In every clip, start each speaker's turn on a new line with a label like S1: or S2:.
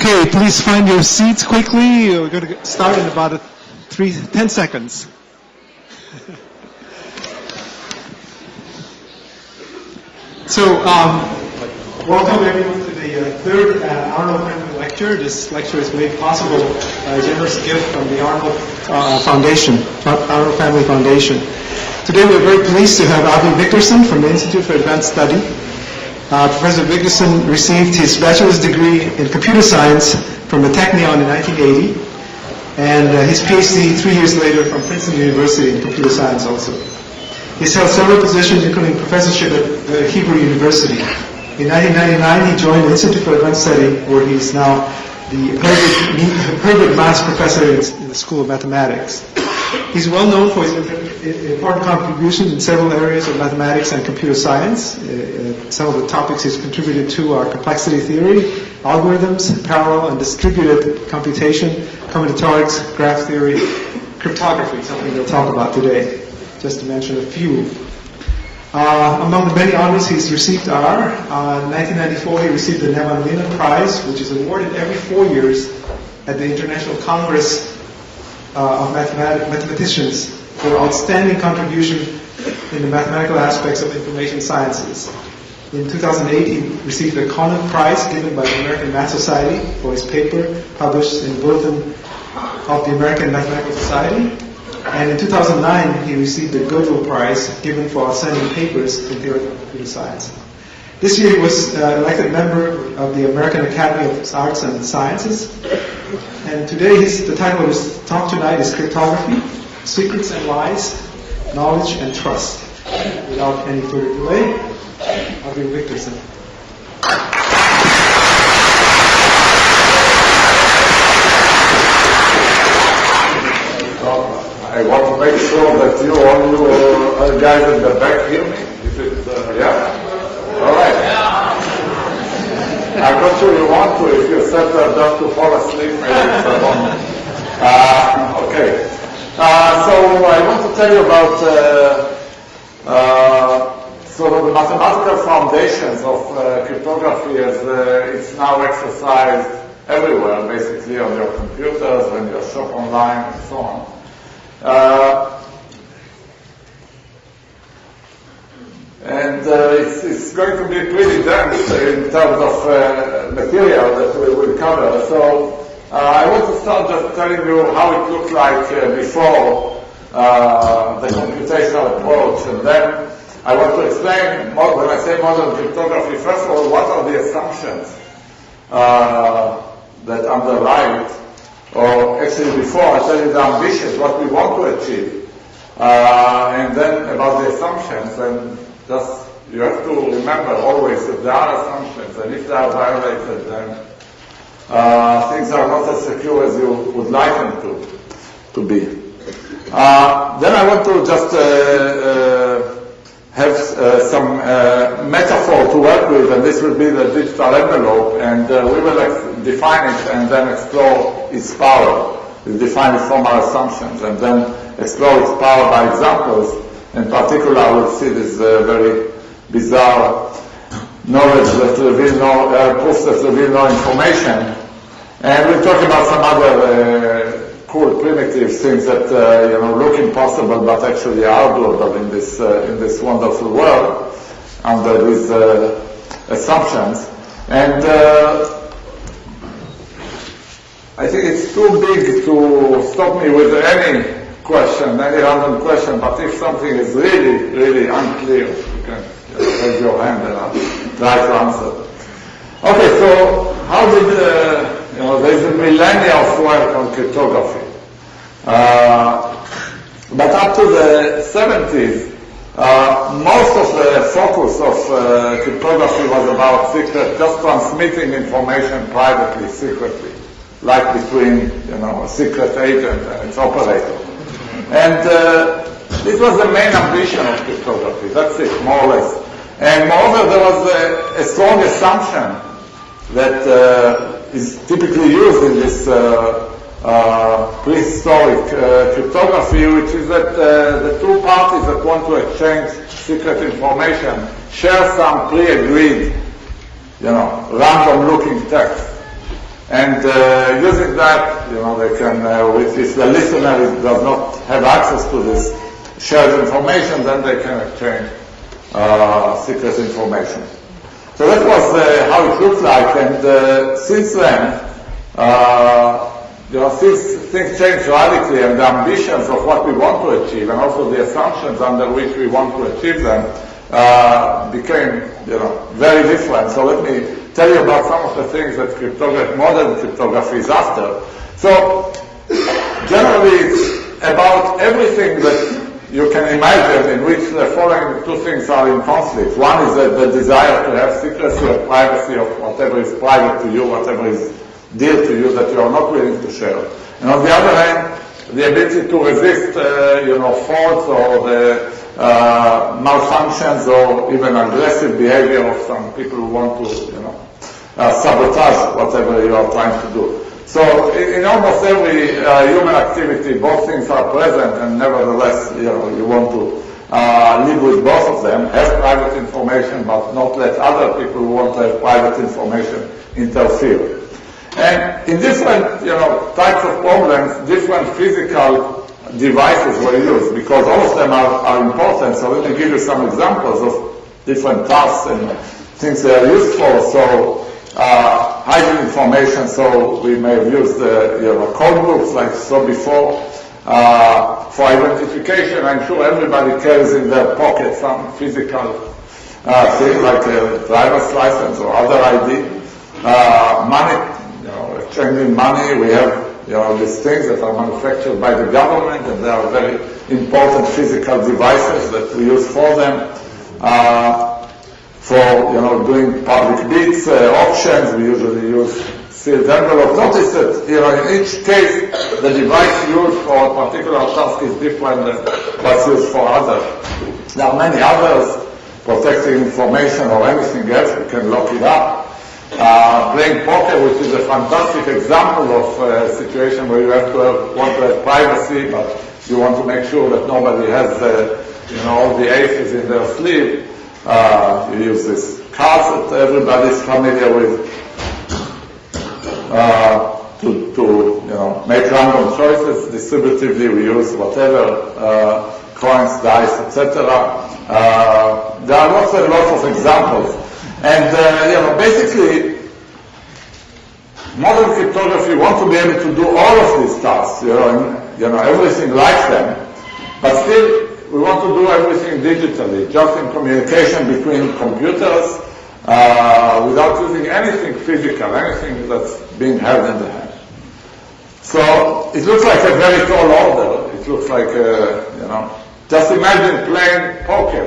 S1: Okay, please find your seats quickly. We're going to start in about 10 seconds. So, welcome everyone to the third Arnold Family Lecture. This lecture is made possible by a generous gift from the Arnold Foundation, Arnold Family Foundation. Today we're very pleased to have Avi Wigderson from the Institute for Advanced Study. Professor Wigderson received his bachelor's degree in computer science from the Technion in 1980, and his PhD 3 years later from Princeton University in computer science also. He's held several positions, including professorship at Hebrew University. In 1999, he joined the Institute for Advanced Study, where he's now the Herbert Mass Professor in the School of Mathematics. He's well known for his important contributions in several areas of mathematics and computer science. Some of the topics he's contributed to are complexity theory, algorithms, parallel and distributed computation, combinatorics, graph theory, cryptography, something we'll talk about today, just to mention a few. Among the many honors he's received are, in 1994 he received the Nevanlina Prize, which is awarded every 4 years at the International Congress of Mathematicians for outstanding contribution in the mathematical aspects of information sciences. In 2008, he received the Conant Prize given by the American Math Society for his paper published in the Bulletin of the American Mathematical Society. And in 2009, he received the Gödel Prize given for outstanding papers in theoretical computer science. This year, he was elected member of the American Academy of Arts and Sciences. And today, the title of his talk tonight is Cryptography, Secrets and Lies, Knowledge and Trust. Without any further delay, Avi Wigderson.
S2: I want to make sure that all you guys in the back hear me. If it's, yeah? All right. I'm not sure you want to. If you sat there just to fall asleep, maybe it's a moment. Okay. So I want to tell you about sort of the mathematical foundations of cryptography as it's now exercised everywhere, basically on your computers, when you shop online, and so on. And it's going to be pretty dense in terms of material that we will cover. So I want to start just telling you how it looked like before the computational approach, and then I want to explain, when I say modern cryptography, first of all, what are the assumptions that underlie it, or actually before I tell you the ambitions, what we want to achieve, and then about the assumptions, and just you have to remember always that there are assumptions, and if they are violated, then things are not as secure as you would like them to be. Then I want to just have some metaphor to work with, and this will be the digital envelope, and we will define it and then explore its power. We'll define it from our assumptions and then explore its power by examples. In particular, we'll see this very bizarre knowledge that reveals proofs that reveal no information. And we'll talk about some other cool primitive things that look impossible but actually are doable in this wonderful world under these assumptions. And I think it's too big to stop me with any question, any random question, but if something is really, really unclear, you can raise your hand and I'll try to answer. Okay, so how did, there's a millennia of work on cryptography. But up to the 70s, most of the focus of cryptography was about just transmitting information privately, secretly, like between, a secret agent and its operator. And this was the main ambition of cryptography. That's it, more or less. And moreover, there was a strong assumption that is typically used in this prehistoric cryptography, which is that the two parties that want to exchange secret information share some pre-agreed, random-looking text. And using that, they can, if the listener does not have access to this shared information, then they can exchange secret information. So that was how it looked like, and since then, since things changed radically, and the ambitions of what we want to achieve, and also the assumptions under which we want to achieve them, became, very different. So let me tell you about some of the things that modern cryptography is after. So generally, it's about everything that you can imagine in which the following two things are in conflict. One is the desire to have secrecy or privacy of whatever is private to you, whatever is dear to you that you are not willing to share. And on the other hand, the ability to resist, faults or the malfunctions or even aggressive behavior of some people who want to, sabotage whatever you are trying to do. So in almost every human activity, both things are present, and nevertheless, you want to live with both of them, have private information, but not let other people who want to have private information interfere. And in different, types of problems, different physical devices were used, because all of them are important. So let me give you some examples of different tasks and things they are used for. So hiding information, so we may have used code books like so before. For identification, I'm sure everybody carries in their pocket some physical thing like a driver's license or other ID. Money, exchanging money, we have these things that are manufactured by the government, and they are very important physical devices that we use for them. For doing public bids, auctions, we usually use sealed envelope. Notice that in each case the device used for a particular task is different than what's used for others. There are many others, protecting information or anything else. We can lock it up. Playing poker, which is a fantastic example of a situation where you want to have privacy, but you want to make sure that nobody has all the aces in their sleeve. You use these cards that everybody is familiar with to make random choices. Distributively, we use whatever coins, dice, etc. There are lots and lots of examples. And, basically, modern cryptography wants to be able to do all of these tasks, everything like them, but still we want to do everything digitally, just in communication between computers, without using anything physical, anything that's being held in the hand. So it looks like a very tall order. It looks like, just imagine playing poker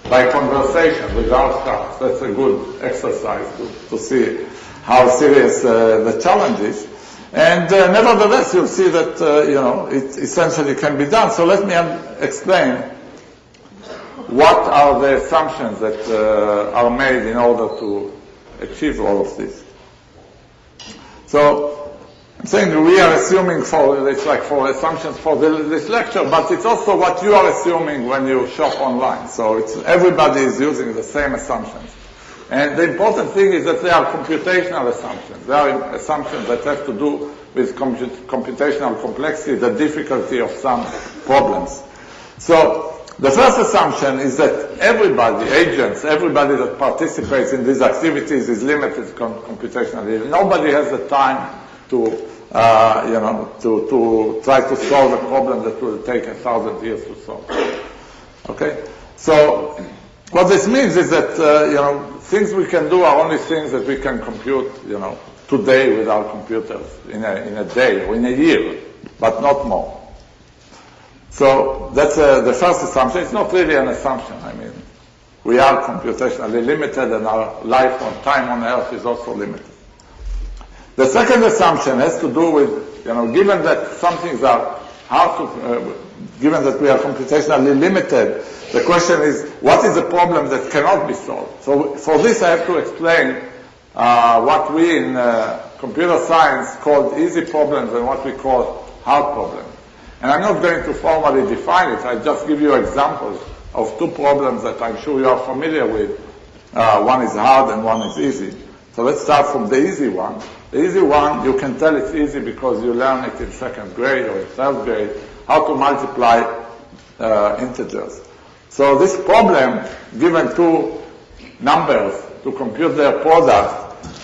S2: by conversation without cards. That's a good exercise to see how serious the challenge is. And nevertheless, you'll see that, it essentially can be done. So let me explain what are the assumptions that are made in order to achieve all of this. So I'm saying we are assuming it's like for assumptions for this lecture, but it's also what you are assuming when you shop online. So everybody is using the same assumptions. And the important thing is that they are computational assumptions. They are assumptions that have to do with computational complexity, the difficulty of some problems. So the first assumption is that everybody, agents, everybody that participates in these activities is limited computationally. Nobody has the time to try to solve a problem that will take 1,000 years to solve. Okay? So what this means is that, things we can do are only things that we can compute, today with our computers, in a day or in a year, but not more. So that's the first assumption. It's not really an assumption. I mean, we are computationally limited, and our life on time on Earth is also limited. The second assumption has to do with, given that some things are hard to, given that we are computationally limited, the question is, what is the problem that cannot be solved? So for this, I have to explain what we in computer science call easy problems and what we call hard problems. And I'm not going to formally define it. I just give you examples of two problems that I'm sure you are familiar with. One is hard and one is easy. So let's start from the easy one. The easy one, you can tell it's easy because you learn it in second grade or in third grade, how to multiply integers. So this problem, given two numbers to compute their product,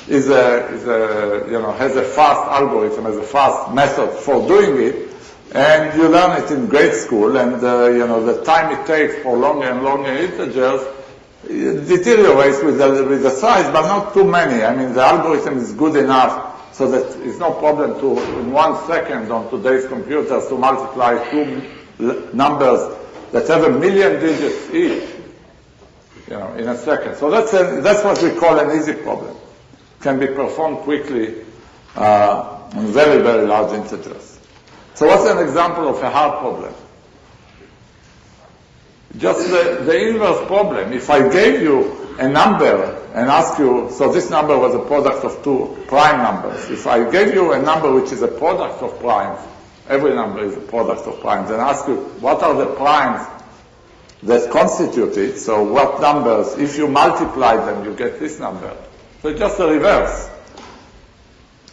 S2: has a fast algorithm, has a fast method for doing it, and you learn it in grade school, and the time it takes for longer and longer integers deteriorates with the size, but not too many. I mean, the algorithm is good enough so that it's no problem to, in 1 second on today's computers, to multiply two numbers that have 1 million digits each, in a second. So that's what we call an easy problem. Can be performed quickly on very, very large integers. So what's an example of a hard problem? Just the inverse problem. If I gave you a number and asked you, so this number was a product of two prime numbers. If I gave you a number which is a product of primes, every number is a product of primes, and ask you, what are the primes that constitute it? So what numbers, if you multiply them, you get this number. So it's just the reverse.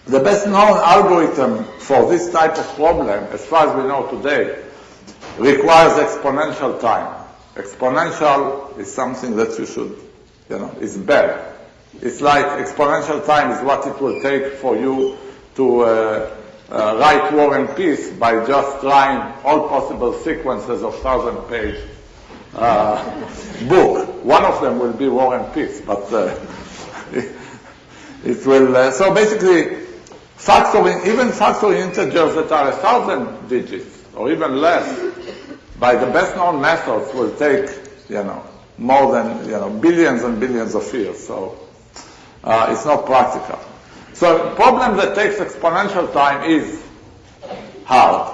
S2: The best known algorithm for this type of problem, as far as we know today, requires exponential time. Exponential is something that you should, is bad. It's like exponential time is what it will take for you to write War and Peace by just trying all possible sequences of 1,000-page book. One of them will be War and Peace, but it will. So basically, even factoring integers that are 1,000 digits or even less, by the best known methods, will take more than billions and billions of years. So it's not practical. So a problem that takes exponential time is hard.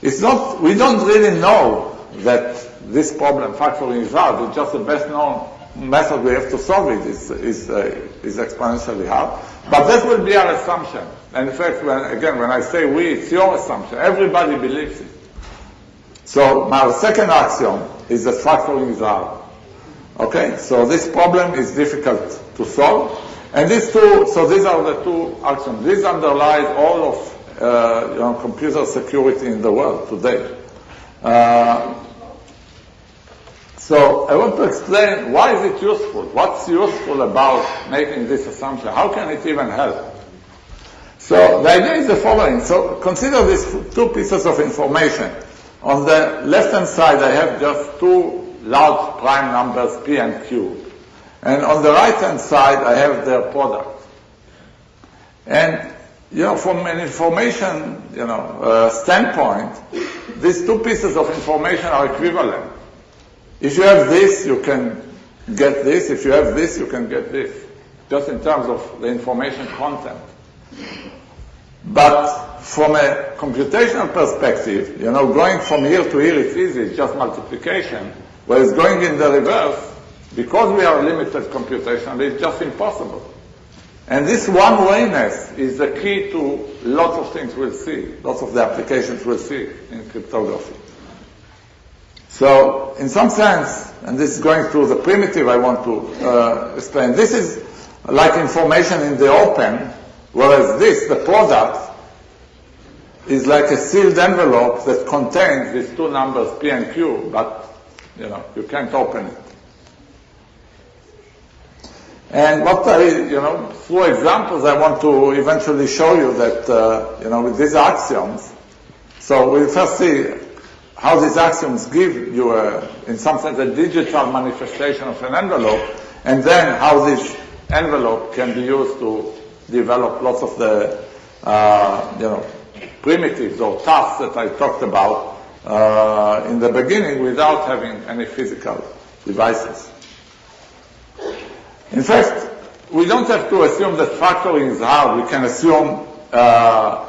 S2: It's not. We don't really know that this problem, factoring, is hard. It's just the best known method we have to solve it is exponentially hard. But that will be our assumption. And in fact, when I say we, it's your assumption. Everybody believes it. So my second axiom is that factoring is hard. Okay? So this problem is difficult to solve. And these are the two axioms. This underlies all of computer security in the world today. So I want to explain why is it useful? What's useful about making this assumption? How can it even help? So the idea is the following. So consider these two pieces of information. On the left-hand side, I have just two large prime numbers, P and Q. And on the right-hand side, I have their product. And, from an information, standpoint, these two pieces of information are equivalent. If you have this, you can get this. If you have this, you can get this. Just in terms of the information content. But from a computational perspective, going from here to here is easy, it's just multiplication. Whereas going in the reverse, because we are limited computationally, it's just impossible. And this one-wayness is the key to lots of things we'll see, lots of the applications we'll see in cryptography. So, in some sense, and this is going through the primitive I want to explain, this is like information in the open, whereas this, the product, is like a sealed envelope that contains these two numbers, P and Q, but, you can't open it. And what through examples, I want to eventually show you that, with these axioms, so we'll first see how these axioms give you, in some sense, a digital manifestation of an envelope, and then how this envelope can be used to develop lots of the, primitives or tasks that I talked about in the beginning without having any physical devices. In fact, we don't have to assume that factoring is hard. We can assume a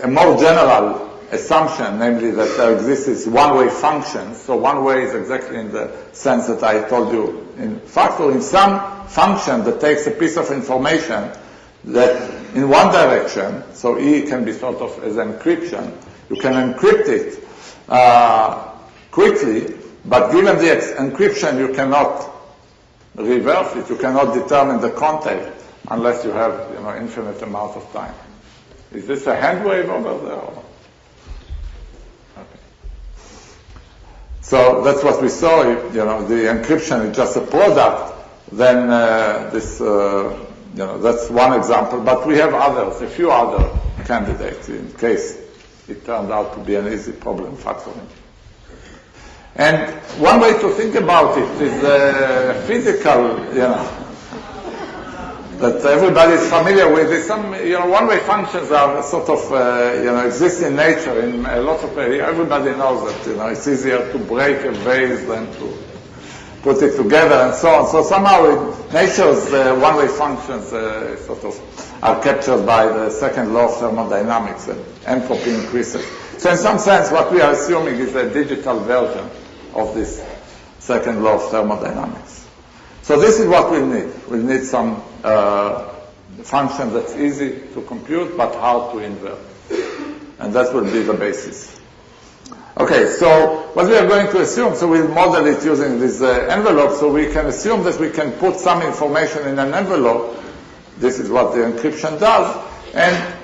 S2: more general assumption, namely that there exists this one-way function. So one way is exactly in the sense that I told you in factoring, some function that takes a piece of information that in one direction, so E can be sort of as encryption, you can encrypt it quickly, but given the encryption, you cannot reverse it. You cannot determine the content unless you have, infinite amount of time. Is this a hand wave over there? Okay. So that's what we saw. If, the encryption is just a product, then that's one example. But we have others, a few other candidates in case it turned out to be an easy problem factoring. And one way to think about it is physical, that everybody is familiar with. Is some, one-way functions are sort of, exist in nature in a lot of areas. Everybody knows that, it's easier to break a vase than to put it together and so on. So somehow nature's one-way functions sort of are captured by the second law of thermodynamics, and entropy increases. So in some sense, what we are assuming is a digital version of this second law of thermodynamics. So this is what we'll need. We'll need some function that's easy to compute but hard to invert. And that will be the basis. Okay, so what we are going to assume, so we'll model it using this envelope, so we can assume that we can put some information in an envelope. This is what the encryption does. And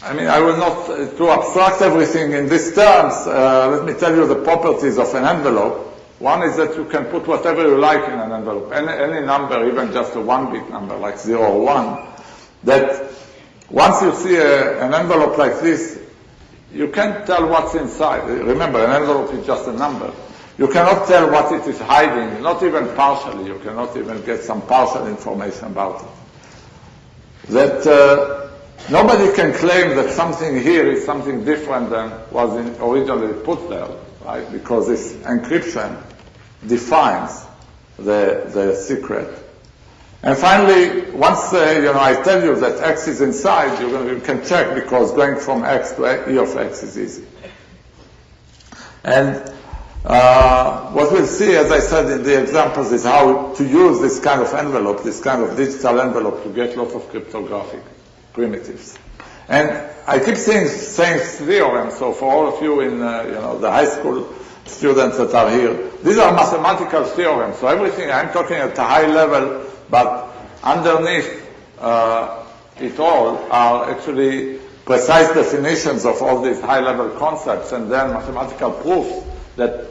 S2: I will not, to abstract everything in these terms, let me tell you the properties of an envelope. One is that you can put whatever you like in an envelope, any number, even just a 1-bit number like 0 or 1, that once you see an envelope like this, you can't tell what's inside. Remember, an envelope is just a number. You cannot tell what it is hiding, not even partially. You cannot even get some partial information about it. That nobody can claim that something here is something different than was originally put there, right? Because this encryption defines the secret. And finally, once I tell you that X is inside, you can check, because going from X to E of X is easy. And what we'll see, as I said in the examples, is how to use this kind of envelope, this kind of digital envelope, to get lots of cryptographic primitives. And I keep saying theorems, so for all of you in the high school students that are here, these are mathematical theorems. So everything I'm talking at a high level, but underneath it all are actually precise definitions of all these high-level concepts, and then mathematical proofs that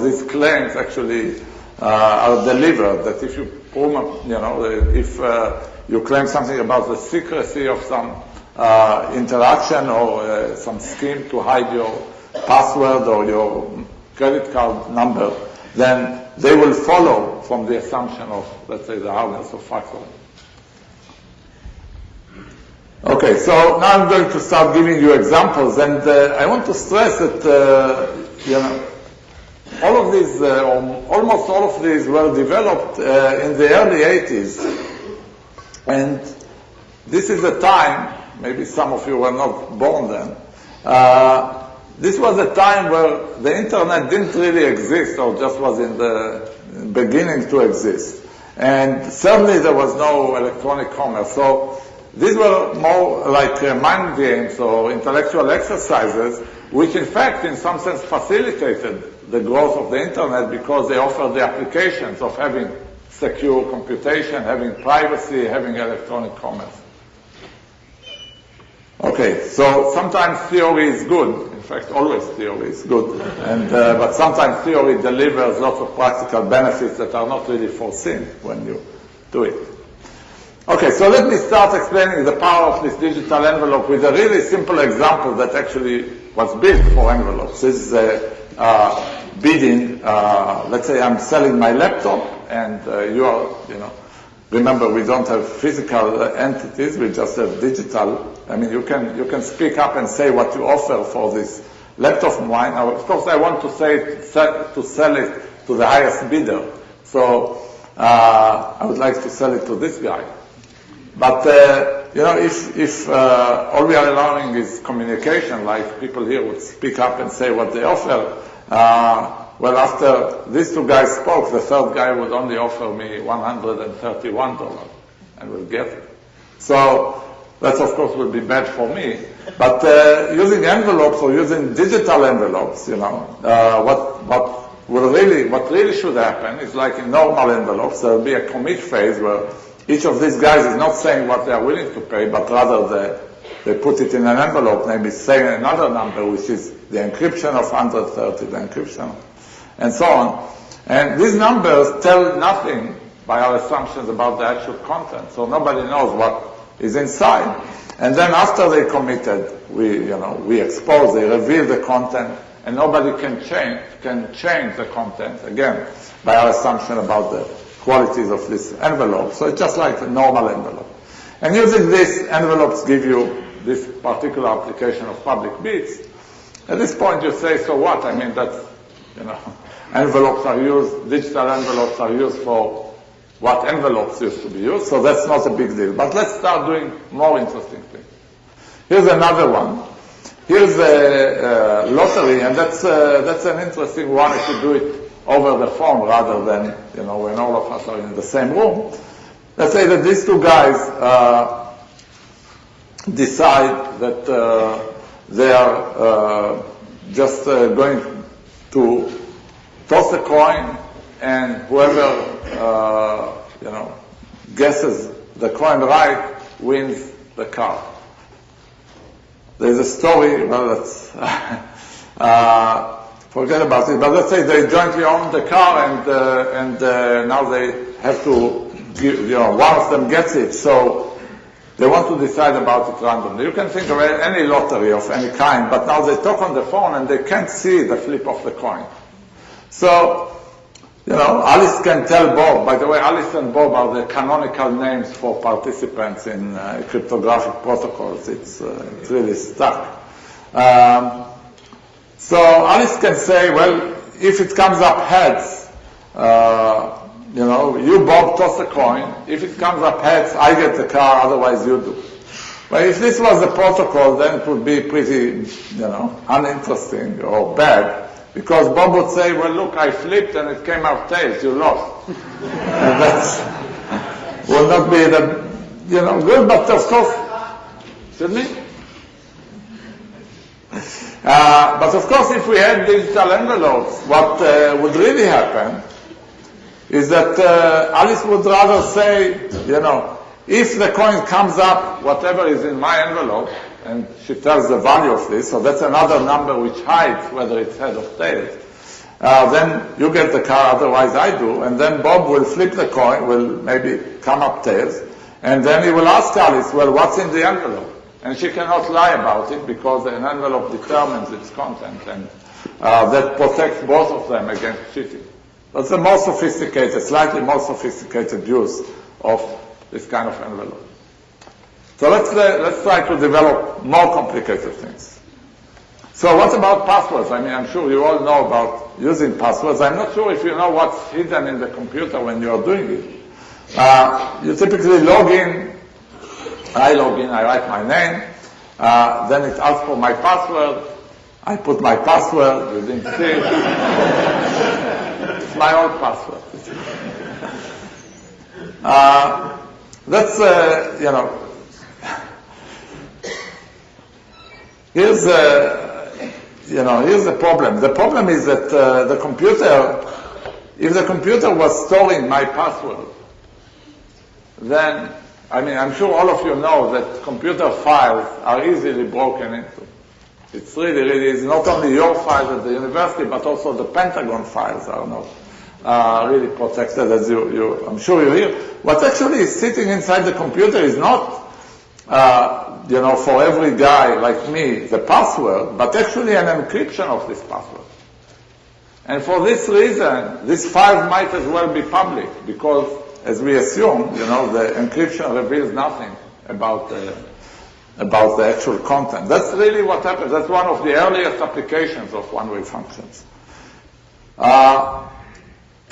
S2: these claims actually are delivered. That if you prove, if you claim something about the secrecy of some interaction or some scheme to hide your password or your credit card number, then they will follow from the assumption of, let's say, the hardness of factoring. Okay, so now I'm going to start giving you examples, and I want to stress that, all of these, almost all of these were developed in the early 80s. And this is a time, maybe some of you were not born then, this was a time where the internet didn't really exist, or just was in the beginning to exist. And certainly there was no electronic commerce. So these were more like mind games or intellectual exercises, which in fact, in some sense, facilitated the growth of the internet, because they offered the applications of having secure computation, having privacy, having electronic commerce. Okay, so sometimes theory is good. In fact, always theory is good. And but sometimes theory delivers lots of practical benefits that are not really foreseen when you do it. Okay, so let me start explaining the power of this digital envelope with a really simple example that actually was built for envelopes. This is bidding. Let's say I'm selling my laptop, and you are, remember, we don't have physical entities, we just have digital. I mean, you can speak up and say what you offer for this laptop of mine. Now, of course, I want to sell it to the highest bidder. So I would like to sell it to this guy. But if all we are allowing is communication, like people here would speak up and say what they offer, well, after these two guys spoke, the third guy would only offer me $131 and will get it. So that, of course, will be bad for me. But using envelopes or using digital envelopes, what will what really should happen is like in normal envelopes, there will be a commit phase where each of these guys is not saying what they are willing to pay, but rather they put it in an envelope, maybe saying another number, which is the encryption of 130, the encryption, and so on. And these numbers tell nothing by our assumptions about the actual content, so nobody knows what is inside. And then after they committed, we expose, they reveal the content, and nobody can change the content, again, by our assumption about the qualities of this envelope. So it's just like a normal envelope. And using this, envelopes give you this particular application of public bits. At this point you say, so what? I mean, that's, envelopes are used, digital envelopes are used for what envelopes used to be used, so that's not a big deal. But let's start doing more interesting things. Here's another one. Here's a lottery, and that's an interesting one if you do it over the phone rather than, when all of us are in the same room. Let's say that these two guys decide that they are just going to toss a coin, and whoever guesses the coin right wins the car. There's a story, well, let's forget about it. But let's say they jointly own the car, and now they have to give, one of them gets it, so they want to decide about it randomly. You can think of any lottery of any kind, but now they talk on the phone and they can't see the flip of the coin. So, Alice can tell Bob. By the way, Alice and Bob are the canonical names for participants in cryptographic protocols. It's really stuck. So Alice can say, well, if it comes up heads, you, Bob, toss a coin. If it comes up heads, I get the car, otherwise you do. But if this was the protocol, then it would be pretty, uninteresting or bad. Because Bob would say, well, look, I flipped and it came out tails, you lost. And that will not be good, but of course, excuse me? But of course, if we had digital envelopes, what would really happen is that Alice would rather say, if the coin comes up, whatever is in my envelope, and she tells the value of this, so that's another number which hides whether it's head or tails. Then you get the car, otherwise I do, and then Bob will flip the coin, will maybe come up tails, and then he will ask Alice, well, what's in the envelope? And she cannot lie about it because an envelope determines its content, and that protects both of them against cheating. That's the more sophisticated, slightly more sophisticated use of this kind of envelope. So let's try to develop more complicated things. So what about passwords? I mean, I'm sure you all know about using passwords. I'm not sure if you know what's hidden in the computer when you're doing it. You typically log in. I log in, I write my name. Then it asks for my password. I put my password, you didn't see it. It's my old password. That's, here's the problem. The problem is that the computer, if the computer was storing my password, then, I'm sure all of you know that computer files are easily broken into. It's really is not only your files at the university, but also the Pentagon files are not really protected, as I'm sure you hear. What actually is sitting inside the computer is not for every guy like me, the password, but actually an encryption of this password. And for this reason, this file might as well be public, because, as we assume, the encryption reveals nothing about the actual content. That's really what happens. That's one of the earliest applications of one-way functions.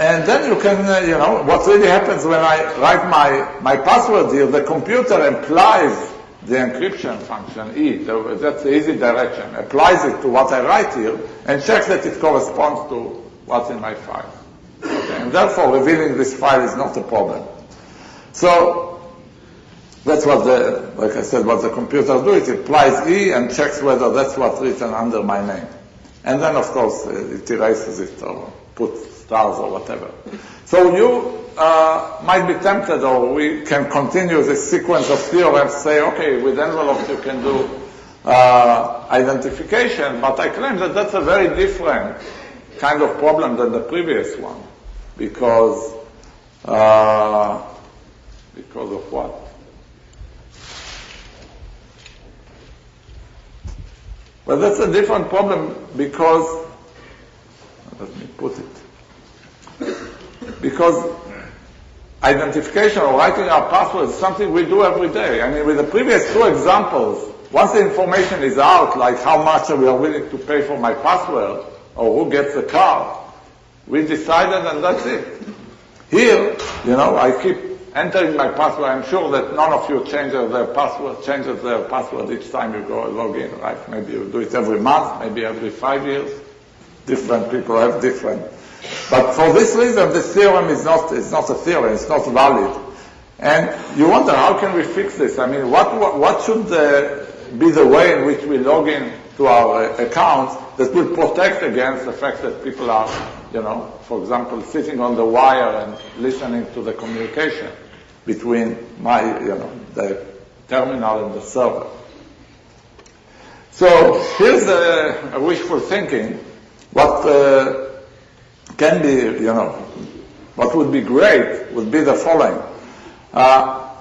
S2: And then you can, what really happens when I write my password here, the computer applies the encryption function, E, that's the easy direction, applies it to what I write here, and checks that it corresponds to what's in my file. Okay? And therefore, revealing this file is not a problem. So, that's what like I said, what the computer does. It applies E and checks whether that's what's written under my name. And then, of course, it erases it or put stars or whatever. So you might be tempted, or we can continue this sequence of theorems, say, okay, with envelopes you can do identification, but I claim that that's a very different kind of problem than the previous one, because of what? Well, that's a different problem because, let me put it, because identification or writing our password is something we do every day. I mean, with the previous two examples, once the information is out, like how much we are willing to pay for my password, or who gets the car, we decided and that's it. Here, I keep entering my password. I'm sure that none of you changes their password each time you go log in, right? Maybe you do it every month, maybe every 5 years. Different people have different. But for this reason, this theorem is not a theorem, it's not valid. And you wonder, how can we fix this? I mean, what should be the way in which we log in to our accounts that will protect against the fact that people are, for example, sitting on the wire and listening to the communication between the terminal and the server. So here's a wishful thinking. What can be, what would be great would be the following.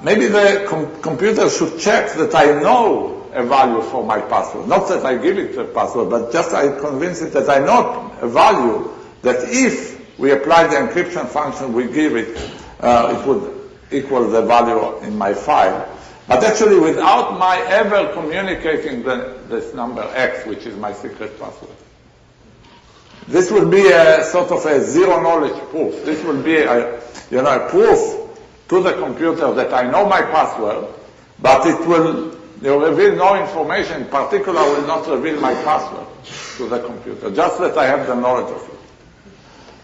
S2: Maybe the computer should check that I know a value for my password. Not that I give it a password, but just I convince it that I know a value that if we apply the encryption function we give it, it would equal the value in my file. But actually without my ever communicating this number X, which is my secret password. This will be a sort of a zero-knowledge proof. This will be a proof to the computer that I know my password, but it will reveal no information. In particular, will not reveal my password to the computer, just that I have the knowledge of it.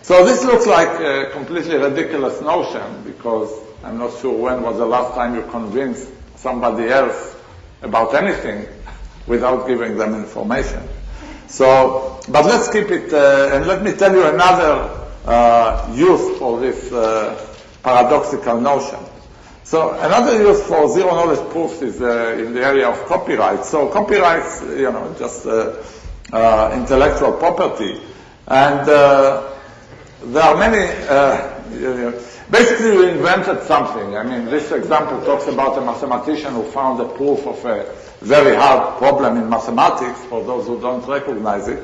S2: So this looks like a completely ridiculous notion, because I'm not sure when was the last time you convinced somebody else about anything without giving them information. So, but let's keep it, and let me tell you another use for this paradoxical notion. So another use for zero-knowledge proofs is in the area of copyright. So copyrights, just intellectual property. And there are many, basically we invented something. I mean, this example talks about a mathematician who found a proof of a very hard problem in mathematics, for those who don't recognize it.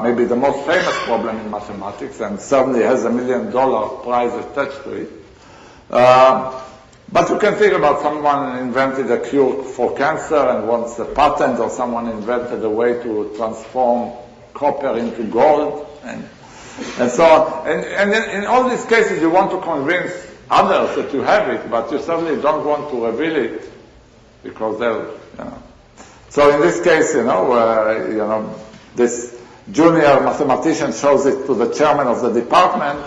S2: Maybe the most famous problem in mathematics, and certainly has $1 million prize attached to it. But you can think about someone invented a cure for cancer and wants a patent, or someone invented a way to transform copper into gold, and so on. And in all these cases, you want to convince others that you have it, but you certainly don't want to reveal it, because they'll, So in this case, this junior mathematician shows it to the chairman of the department,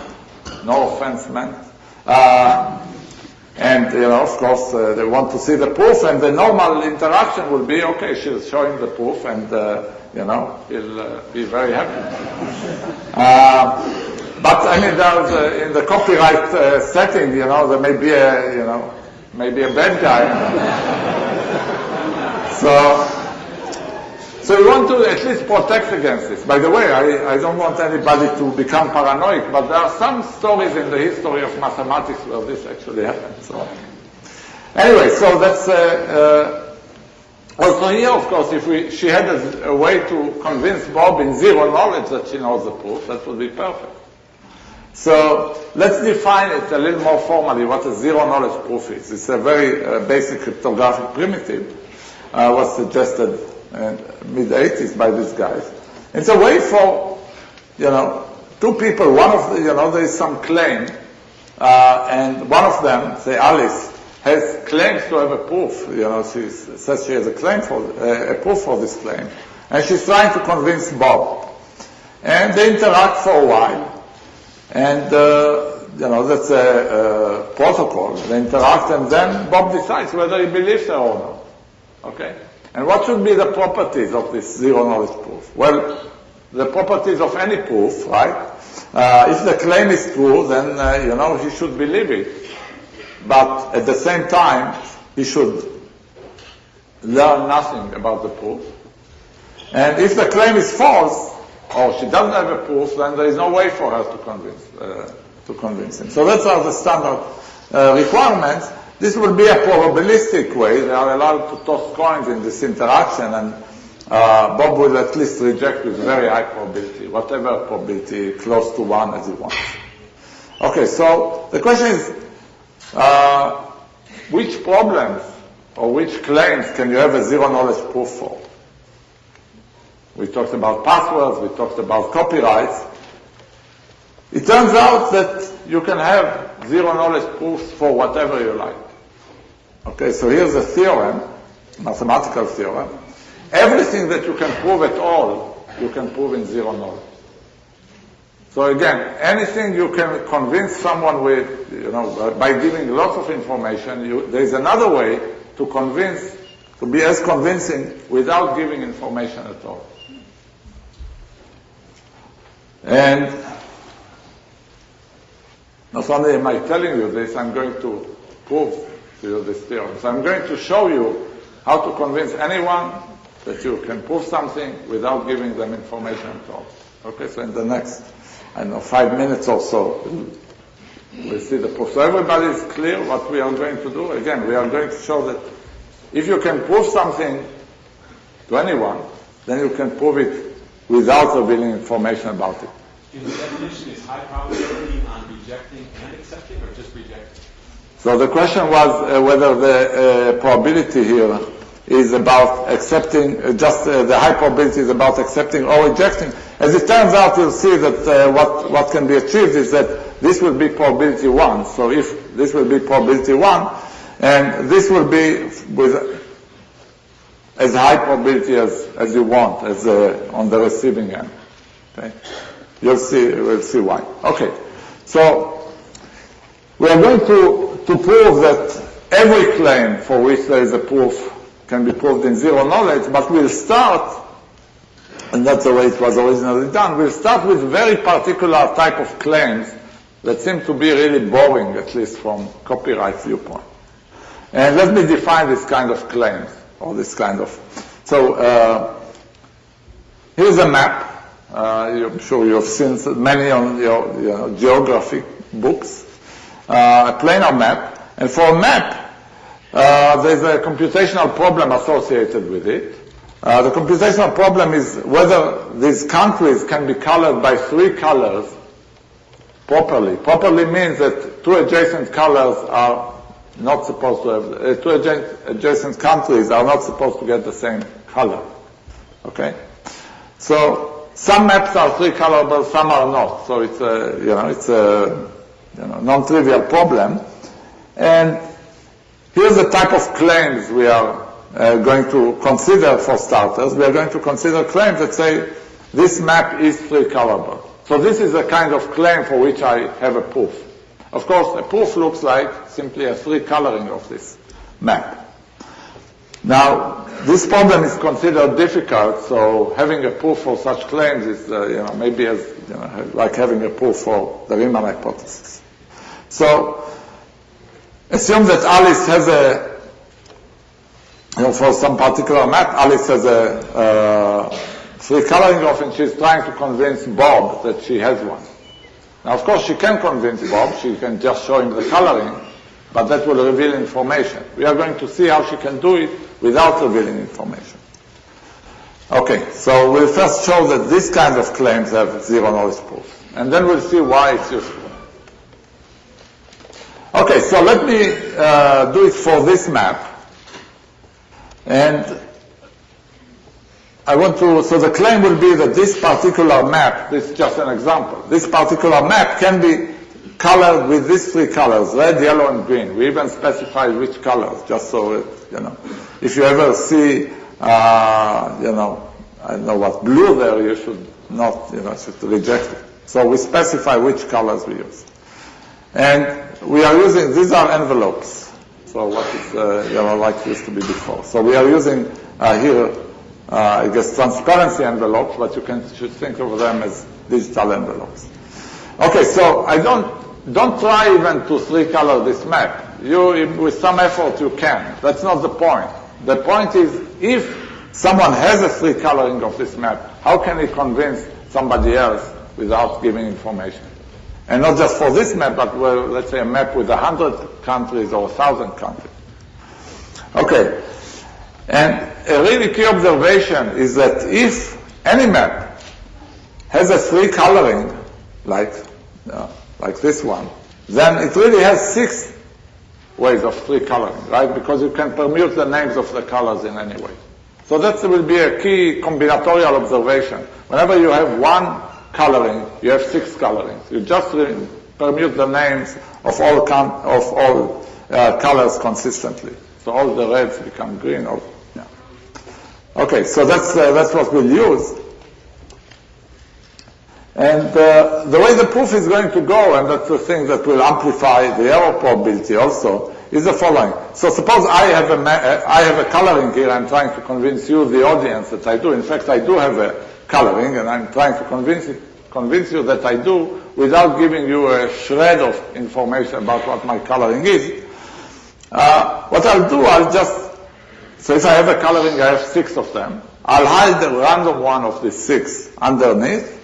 S2: no offense meant. And, of course, they want to see the proof, and the normal interaction will be, okay, she's showing the proof, and, he'll be very happy. But, I mean, there's, in the copyright setting, there may be a bad guy. So you want to at least protect against this. By the way, I don't want anybody to become paranoid, but there are some stories in the history of mathematics where this actually happened. So anyway, so that's also here, of course, if she had a way to convince Bob in zero knowledge that she knows the proof, that would be perfect. So let's define it a little more formally, what a zero knowledge proof is. It's a very basic cryptographic primitive, was suggested in mid-80s by these guys. It's a way for, two people, one of the, there is some claim, and one of them, say Alice, has claims to have a proof. She says she has a claim for, a proof for this claim. And she's trying to convince Bob. And they interact for a while. And, that's a protocol. They interact, and then Bob decides whether he believes her or not. Okay? And what should be the properties of this zero-knowledge proof? Well, the properties of any proof, right, If the claim is true, then, he should believe it. But at the same time, he should learn nothing about the proof. And if the claim is false, or she doesn't have a proof, then there is no way for her to convince him. So that's are the standard requirements. This will be a probabilistic way. They are allowed to toss coins in this interaction, and Bob will at least reject with very high probability, whatever probability, close to 1 as he wants. Okay, so the question is, which problems or which claims can you have a zero-knowledge proof for? We talked about passwords, we talked about copyrights. It turns out that you can have zero-knowledge proofs for whatever you like. Okay, so here's a theorem, mathematical theorem. Everything that you can prove at all, you can prove in zero knowledge. So again, anything you can convince someone with, by giving lots of information, there is another way to convince, to be as convincing without giving information at all. And not only am I telling you this, I'm going to prove to you this theorem. So I'm going to show you how to convince anyone that you can prove something without giving them information at all. Okay, so in the next, 5 minutes or so, we'll see the proof. So everybody is clear what we are going to do. Again, we are going to show that if you can prove something to anyone, then you can prove it without revealing information about it.
S3: In the definition, is high probability on rejecting and accepting, or just rejecting?
S2: So the question was whether the probability here is about accepting, the high probability is about accepting or rejecting. As it turns out, you'll see that what can be achieved is that this will be probability 1. So if this will be probability 1, and this will be with as high probability as you want, as on the receiving end. Okay, we'll see why. Okay, so we are going to prove that every claim for which there is a proof can be proved in zero knowledge, but we'll start, and that's the way it was originally done, we'll start with very particular type of claims that seem to be really boring, at least from copyright viewpoint. And let me define this kind of claims, or this kind of. So here's a map. I'm sure you have seen many on your geography books. A planar map. And for a map, there's a computational problem associated with it. The computational problem is whether these countries can be colored by 3 colors properly. Properly means that 2 adjacent colors are not supposed to have, 2 adjacent countries are not supposed to get the same color. Okay? So some maps are 3 colorable, some are not. So it's a non-trivial problem. And here's the type of claims we are going to consider for starters. We are going to consider claims that say this map is 3 colorable. So this is a kind of claim for which I have a proof. Of course, a proof looks like simply a 3 coloring of this map. Now, this problem is considered difficult, so having a proof for such claims is, maybe as like having a proof for the Riemann hypothesis. So, assume that Alice has for some particular map, Alice has a 3 coloring of, and she's trying to convince Bob that she has one. Now, of course, she can convince Bob. She can just show him the coloring, but that will reveal information. We are going to see how she can do it without revealing information. Okay, so we'll first show that this kind of claims have zero knowledge proof, and then we'll see why it's useful. Okay, so let me do it for this map. And I want to, so the claim will be that this particular map, this is just an example, this particular map can be colored with these 3 colors, red, yellow, and green. We even specified which colors, just so, if you ever see, I don't know what, blue there, you should not, should reject it. So we specify which colors we use. And we are using, these are envelopes. So what is, like it used to be before. So we are using here, I guess, transparency envelopes, but you should think of them as digital envelopes. Okay, so don't try even to three-color this map. With some effort you can. That's not the point. The point is, if someone has a three-coloring of this map, how can he convince somebody else without giving information? And not just for this map, but let's say a map with 100 countries or 1,000 countries. Okay. And a really key observation is that if any map has a three-coloring, like this one, then it really has 6 ways of three-coloring, right? Because you can permute the names of the colors in any way. So that will be a key combinatorial observation. Whenever you have one coloring, you have 6 colorings. You just permute the names of all colors consistently. So all the reds become green. Okay, so that's what we'll use. And the way the proof is going to go, and that's the thing that will amplify the error probability also, is the following. So suppose I have a coloring here. I'm trying to convince you, the audience, that I do. In fact, I do have a coloring, and I'm trying to convince you that I do without giving you a shred of information about what my coloring is. What I'll do, so if I have a coloring, I have 6 of them. I'll hide a random one of the 6 underneath,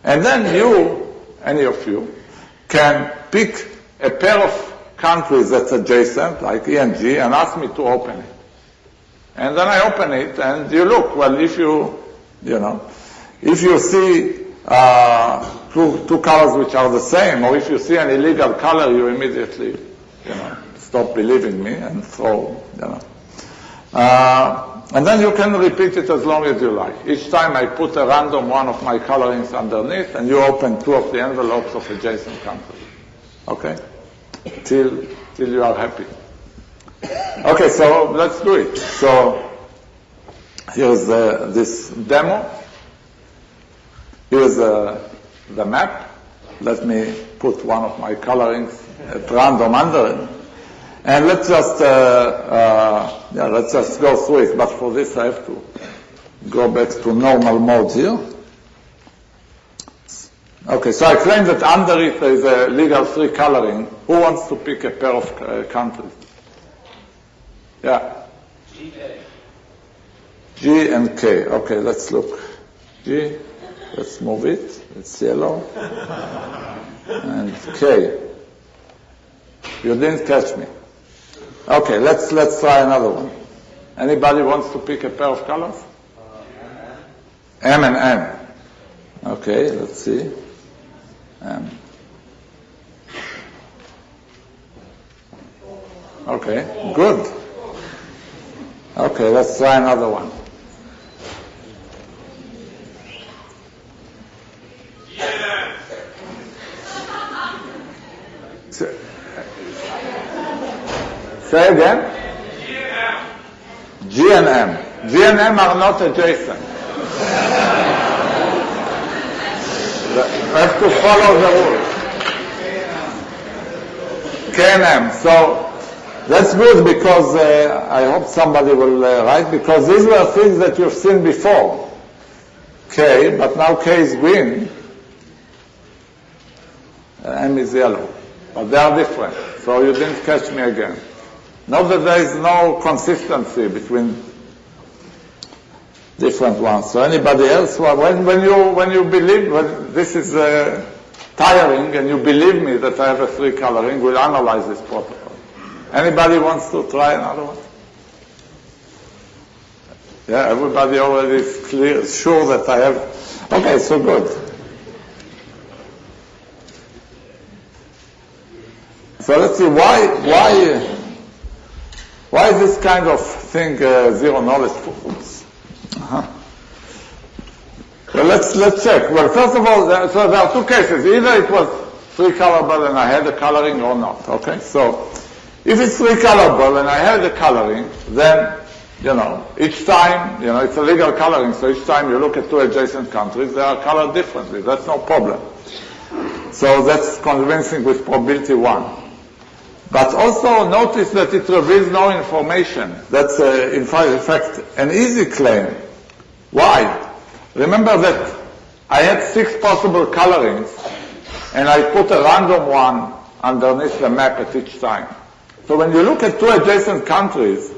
S2: and then you, any of you, can pick a pair of countries that's adjacent, like E and G, and ask me to open it. And then I open it, and you look. Well, if you see two colors which are the same, or if you see an illegal color, you immediately, stop believing me and throw, and then you can repeat it as long as you like. Each time I put a random one of my colorings underneath, and you open 2 of the envelopes of adjacent countries. Okay? Till you are happy. Okay, so let's do it. So here's this demo. Here's the map. Let me put one of my colorings at random under it. And let's just go through it. But for this, I have to go back to normal mode here. Okay, so I claim that under it there is a legal three coloring. Who wants to pick a pair of countries? Yeah. G and K. Okay, let's look. G. Let's move it. It's yellow. And K. You didn't catch me. Okay, let's try another one. Anybody wants to pick a pair of colors? M and N. Okay, let's see. M. Okay, good. Okay, let's try another one. Say again? G and M. G and M are not adjacent. You have to follow the rules. K and M. So that's good because I hope somebody will write, because these were things that you've seen before. K, but now K is green. M is yellow. But they are different. So you didn't catch me again. Note that there is no consistency between different ones. So anybody else, when you believe, when this is tiring and you believe me that I have a three coloring, we'll analyze this protocol. Anybody wants to try another one? Yeah, everybody already is sure that I have. Okay, so good. So let's see, why is this kind of thing zero knowledge? Oops. Well, let's check. Well, first of all, so there are two cases. Either it was three colorable and I had a coloring or not. Okay, so if it's three colorable and I had the coloring, then each time, it's a legal coloring. So each time you look at two adjacent countries, they are colored differently. That's no problem. So that's convincing with probability 1. But also notice that it reveals no information. That's in fact an easy claim. Why? Remember that I had 6 possible colorings, and I put a random one underneath the map at each time. So when you look at two adjacent countries,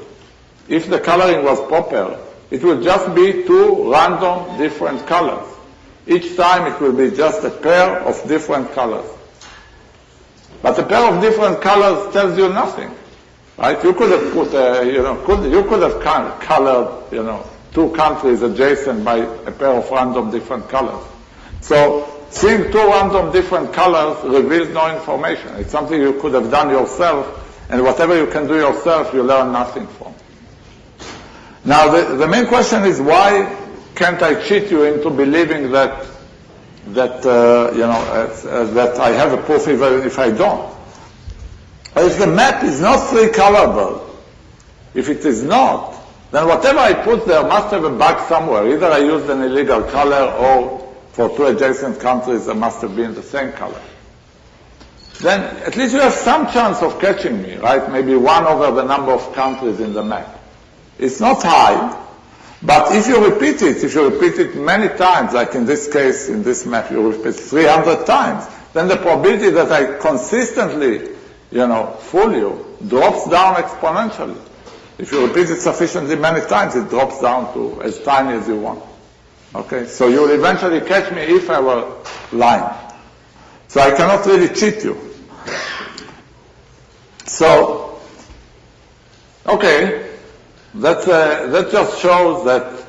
S2: if the coloring was proper, it will just be two random different colors. Each time it will be just a pair of different colors. But a pair of different colors tells you nothing, right? You could have put, you could have colored, two countries adjacent by a pair of random different colors. So seeing two random different colors reveals no information. It's something you could have done yourself, and whatever you can do yourself, you learn nothing from. Now, the main question is, why can't I cheat you into believing that I have a proof even if I don't? But if the map is not three-colorable, if it is not, then whatever I put there must have a bug somewhere. Either I used an illegal color, or for two adjacent countries, they must have been the same color. Then at least you have some chance of catching me, right? Maybe 1 over the number of countries in the map. It's not high, but if you repeat it many times, like in this case, in this map, you repeat 300 times, then the probability that I consistently, fool you, drops down exponentially. If you repeat it sufficiently many times, it drops down to as tiny as you want. Okay? So you will eventually catch me if I were lying. So I cannot really cheat you. So, okay. That just shows that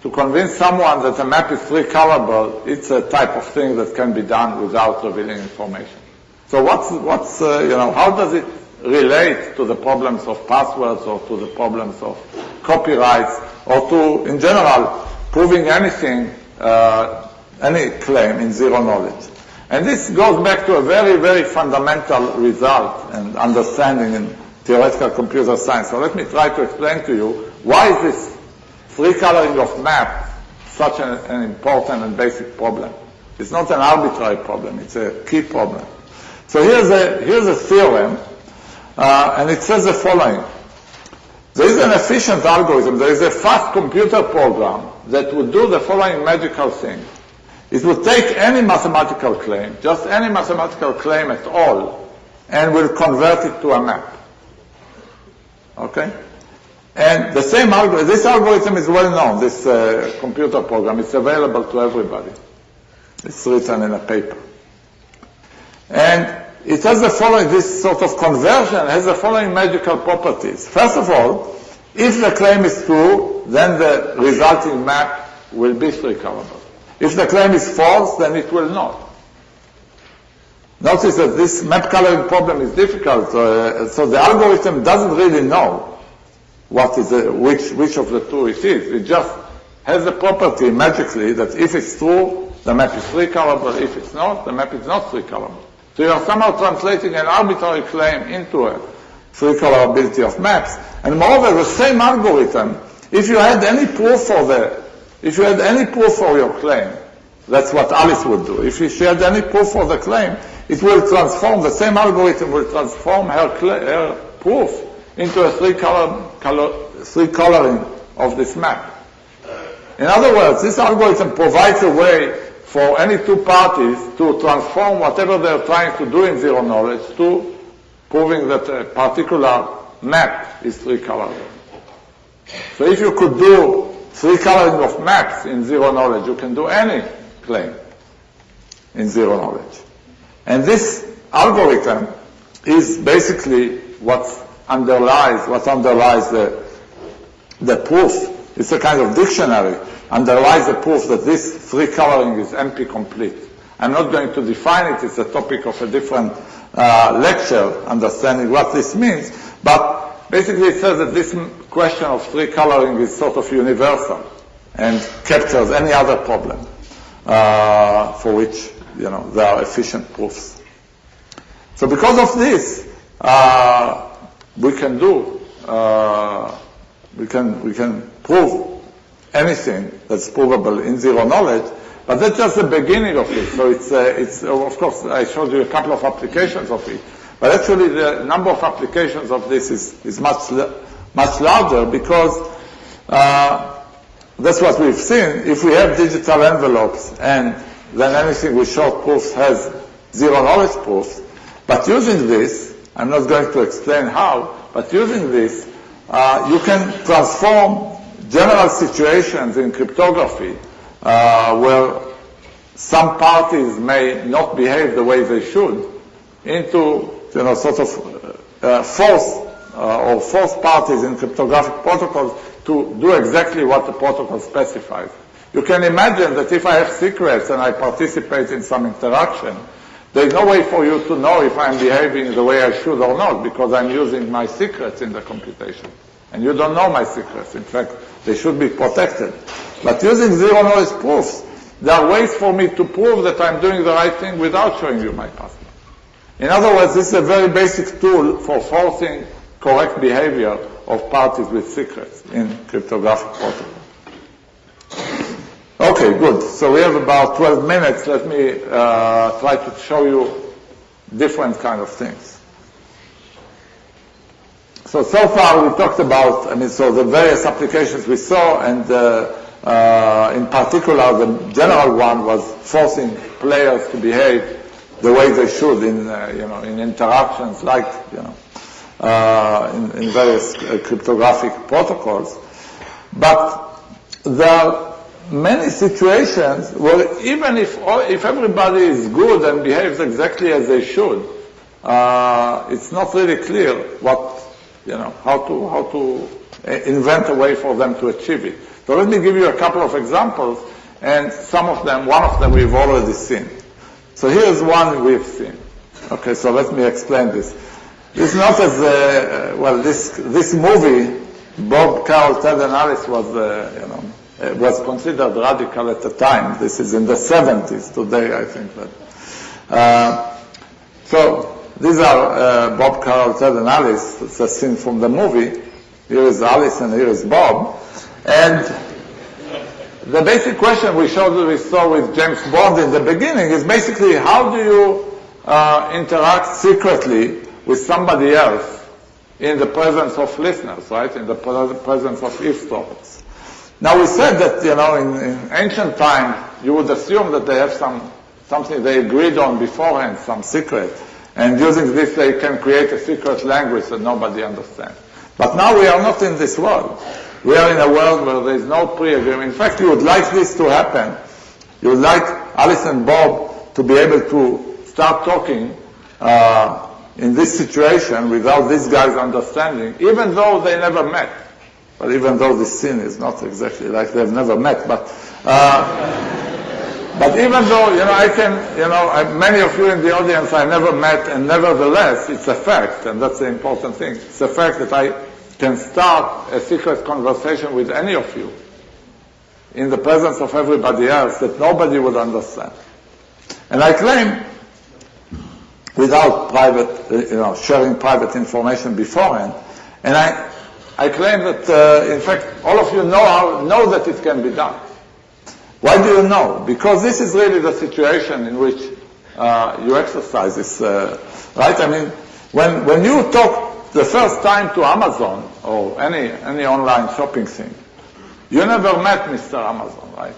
S2: to convince someone that a map is three-colorable, it's a type of thing that can be done without revealing information. So how does it relate to the problems of passwords, or to the problems of copyrights, or to, in general, proving anything, any claim in zero knowledge? And this goes back to a very, very fundamental result and understanding in theoretical computer science. So let me try to explain to you why is this three-coloring of map such an important and basic problem. It's not an arbitrary problem, it's a key problem. So here's a theorem, and it says the following. There is an efficient algorithm, there is a fast computer program that would do the following magical thing. It would take any mathematical claim, just any mathematical claim at all, and will convert it to a map. Okay? And the same algorithm, this algorithm is well known, this computer program. It's available to everybody. It's written in a paper. And it has the following, this sort of conversion has the following magical properties. First of all, if the claim is true, then the resulting map will be three-colorable. If the claim is false, then it will not. Notice that this map coloring problem is difficult, so the algorithm doesn't really know what is which of the two it is. It just has the property magically that if it's true, the map is three-colorable. If it's not, the map is not three-colorable. So you are somehow translating an arbitrary claim into a three-colorability of maps. And moreover, the same algorithm, if you had any proof for your claim, that's what Alice would do. If she had any proof for the claim, it will transform, the same algorithm will transform her proof into a three-coloring of this map. In other words, this algorithm provides a way for any two parties to transform whatever they're trying to do in zero knowledge to proving that a particular map is three-colorable. So if you could do three-coloring of maps in zero knowledge, you can do any claim in zero knowledge. And this algorithm is basically what underlies the proof. It's a kind of dictionary, underlies the proof that this three-coloring is NP complete. I'm not going to define it, it's a topic of a different lecture, understanding what this means, but basically it says that this question of three-coloring is sort of universal and captures any other problem for which there are efficient proofs. So because of this, we can prove anything that's provable in zero knowledge, but that's just the beginning of it. So it's of course, I showed you a couple of applications of it, but actually the number of applications of this is much larger, because that's what we've seen. If we have digital envelopes and then anything with short proofs has zero knowledge proofs. But using this, I'm not going to explain how, but using this, you can transform general situations in cryptography where some parties may not behave the way they should into, sort of force parties in cryptographic protocols to do exactly what the protocol specifies. You can imagine that if I have secrets and I participate in some interaction, there's no way for you to know if I'm behaving the way I should or not, because I'm using my secrets in the computation. And you don't know my secrets. In fact, they should be protected. But using zero knowledge proofs, there are ways for me to prove that I'm doing the right thing without showing you my password. In other words, this is a very basic tool for forcing correct behavior of parties with secrets in cryptographic protocol. Okay, good. So we have about 12 minutes. Let me try to show you different kind of things. So far we talked about, so the various applications we saw, and in particular the general one was forcing players to behave the way they should in interactions like, in various cryptographic protocols. But there are many situations where even if everybody is good and behaves exactly as they should, it's not really clear how to invent a way for them to achieve it. So let me give you a couple of examples, and one of them we've already seen. So here's one we've seen. Okay, so let me explain this. It's not as this movie, Bob, Carol, Ted, and Alice was considered radical at the time. This is in the 70s. Today, I think that. So these are Bob, Carol, Ted, and Alice. It's a scene from the movie. Here is Alice and here is Bob. And the basic question we saw with James Bond in the beginning is basically how do you interact secretly with somebody else in the presence of listeners, right? In the presence of eavesdroppers. Now we said that, in ancient times, you would assume that they have something they agreed on beforehand, some secret. And using this, they can create a secret language that nobody understands. But now we are not in this world. We are in a world where there is no pre-agreement. In fact, you would like this to happen. You would like Alice and Bob to be able to start talking in this situation without these guys understanding, even though they never met. But even though this scene is not exactly like they've never met, but even though, many of you in the audience I never met, and nevertheless, it's a fact, and that's the important thing. It's a fact that I can start a secret conversation with any of you in the presence of everybody else that nobody would understand. And I claim, without sharing private information beforehand, and I claim that, in fact, all of you know that it can be done. Why do you know? Because this is really the situation in which you exercise this, right? When you talk the first time to Amazon or any online shopping thing, you never met Mr. Amazon, right?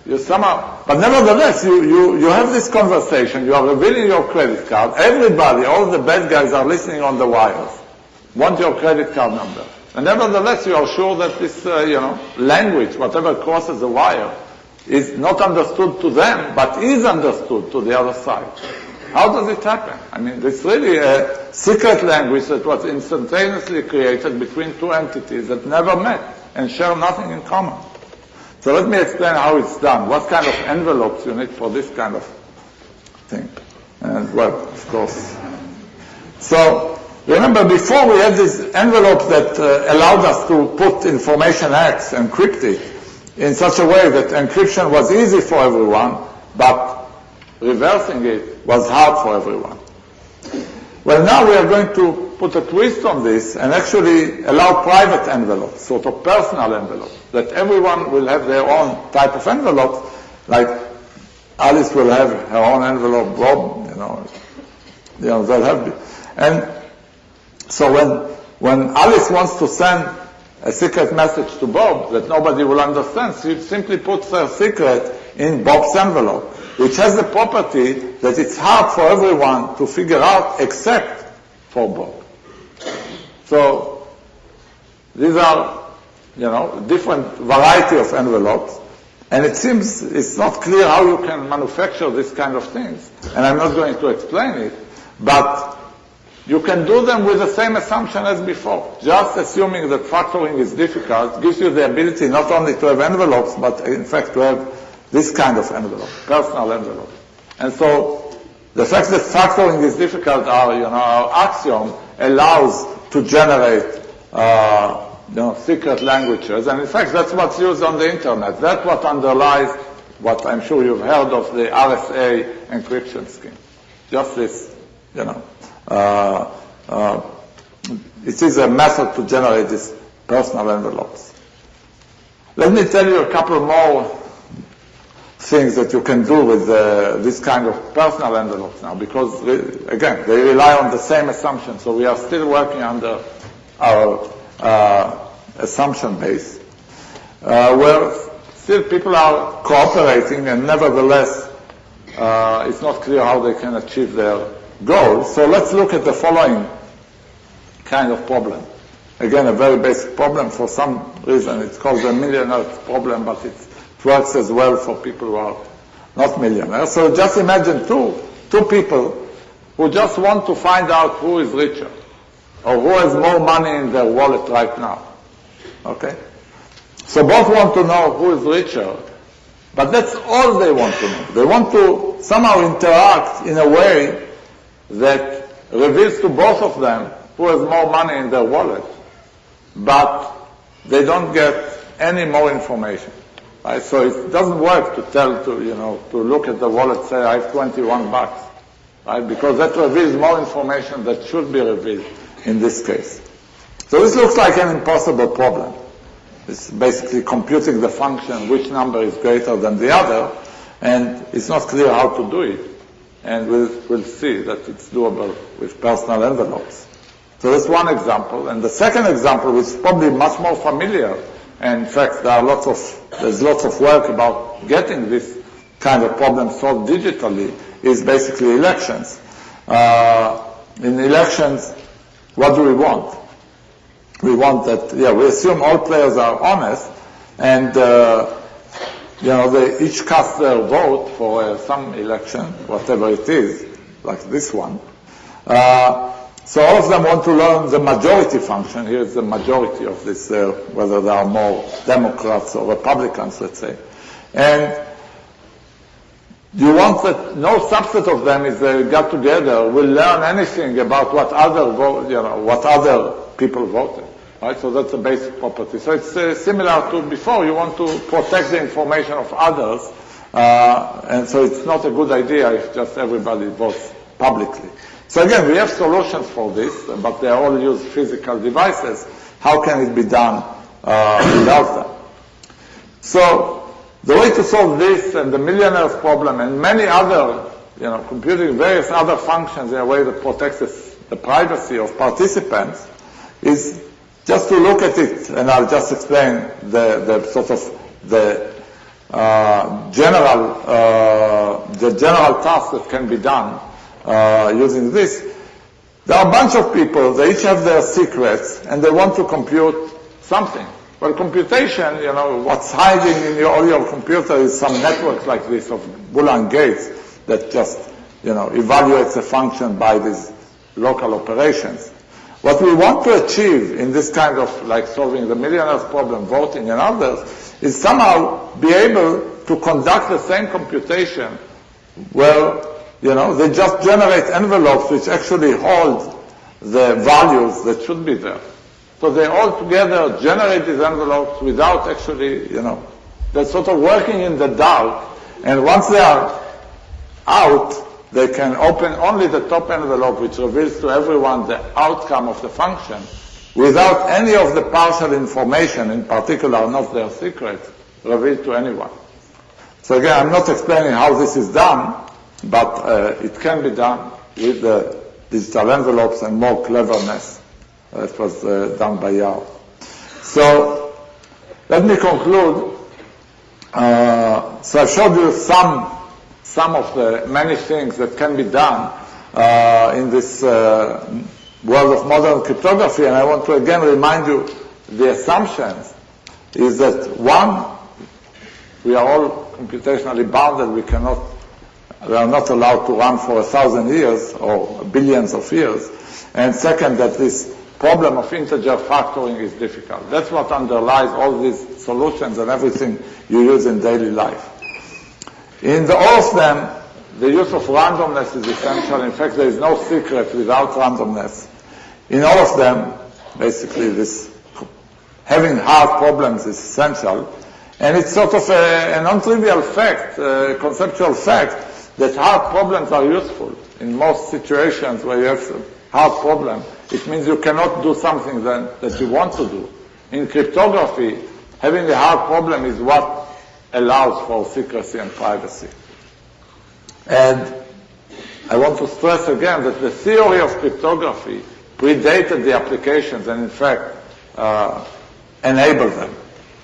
S2: You somehow, but nevertheless, you have this conversation, you are revealing your credit card, everybody, all the bad guys are listening on the wires, want your credit card number. And nevertheless, you are sure that this, language, whatever crosses the wire, is not understood to them, but is understood to the other side. How does it happen? It's really a secret language that was instantaneously created between two entities that never met and share nothing in common. So let me explain how it's done. What kind of envelopes you need for this kind of thing. And of course. So remember, before we had this envelope that allowed us to put information X, encrypt it, in such a way that encryption was easy for everyone, but reversing it was hard for everyone. Well, now we are going to put a twist on this and actually allow private envelopes, sort of personal envelopes, that everyone will have their own type of envelope, like Alice will have her own envelope, Bob, they'll have, and so when Alice wants to send a secret message to Bob that nobody will understand, she simply puts her secret in Bob's envelope. which has the property that it's hard for everyone to figure out except for Bob. So these are, different variety of envelopes. And it seems it's not clear how you can manufacture this kind of things. And I'm not going to explain it, but you can do them with the same assumption as before. Just assuming that factoring is difficult gives you the ability not only to have envelopes, but in fact to have this kind of envelope, personal envelope. And so the fact that factoring is difficult, our axiom allows to generate secret languages, and in fact that's what's used on the internet. That's what underlies what I'm sure you've heard of the RSA encryption scheme. Just this, it is a method to generate these personal envelopes. Let me tell you a couple more things that you can do with this kind of personal envelopes now, because again, they rely on the same assumption, so we are still working under our assumption base, where still people are cooperating and nevertheless it's not clear how they can achieve their goals. So let's look at the following kind of problem. Again, a very basic problem. For some reason it's called the millionaire problem, but it works as well for people who are not millionaires. So just imagine two people who just want to find out who is richer, or who has more money in their wallet right now. Okay? So both want to know who is richer, but that's all they want to know. They want to somehow interact in a way that reveals to both of them who has more money in their wallet, but they don't get any more information. Right? So it doesn't work to to look at the wallet, say, I have $21, right? Because that reveals more information that should be revealed in this case. So this looks like an impossible problem. It's basically computing the function, which number is greater than the other, and it's not clear how to do it. And we'll see that it's doable with personal envelopes. So that's one example. And the second example, which is probably much more familiar, and in fact there's lots of work about getting this kind of problem solved digitally, is basically elections. In elections, what do we want? We want that, we assume all players are honest, and they each cast their vote for some election, whatever it is, like this one. So all of them want to learn the majority function. Here's the majority of this, whether there are more Democrats or Republicans, let's say. And you want that no subset of them, if they got together, will learn anything about what other people voted. Right? So that's a basic property. So it's similar to before. You want to protect the information of others, and so it's not a good idea if just everybody votes publicly. So again, we have solutions for this, but they all use physical devices. How can it be done without them? So the way to solve this and the millionaire's problem and many other, computing various other functions in a way that protects the privacy of participants is just to look at it, and I'll just explain the general task that can be done using this. There are a bunch of people, they each have their secrets, and they want to compute something. Well, computation, what's hiding in all your computer is some networks like this of Boolean gates that just, evaluates a function by these local operations. What we want to achieve in this kind of, like solving the millionaire's problem, voting and others, is somehow be able to conduct the same computation where, they just generate envelopes which actually hold the values that should be there. So they all together generate these envelopes without actually, they're sort of working in the dark, and once they are out, they can open only the top envelope, which reveals to everyone the outcome of the function, without any of the partial information, in particular not their secrets, revealed to anyone. So again, I'm not explaining how this is done, but it can be done with the digital envelopes and more cleverness. It was done by Yao. So let me conclude. So I showed you some some of the many things that can be done in this world of modern cryptography. And I want to again remind you the assumptions is that one, we are all computationally bounded. We are not allowed to run for 1,000 years or billions of years. And second, that this problem of integer factoring is difficult. That's what underlies all these solutions and everything you use in daily life. In all of them, the use of randomness is essential. In fact, there is no secret without randomness. In all of them, basically, this having hard problems is essential. And it's sort of a non-trivial fact, a conceptual fact, that hard problems are useful. In most situations where you have a hard problem, it means you cannot do something that you want to do. In cryptography, having a hard problem is what allows for secrecy and privacy. And I want to stress again that the theory of cryptography predated the applications and in fact enabled them,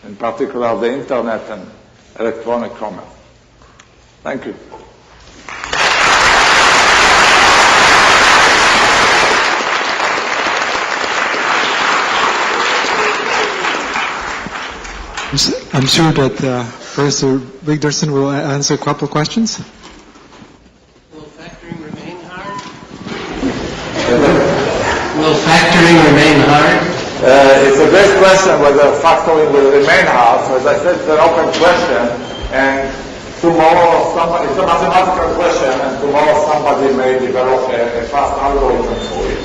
S2: in particular the internet and electronic commerce. Thank you.
S1: I'm sure that Professor Wigderson will answer a couple of questions.
S4: Will factoring remain hard? Will factoring remain hard?
S2: It's a great question whether factoring will remain hard. So as I said, it's an open question, and tomorrow it's a mathematical question, and tomorrow somebody may develop a fast algorithm for it.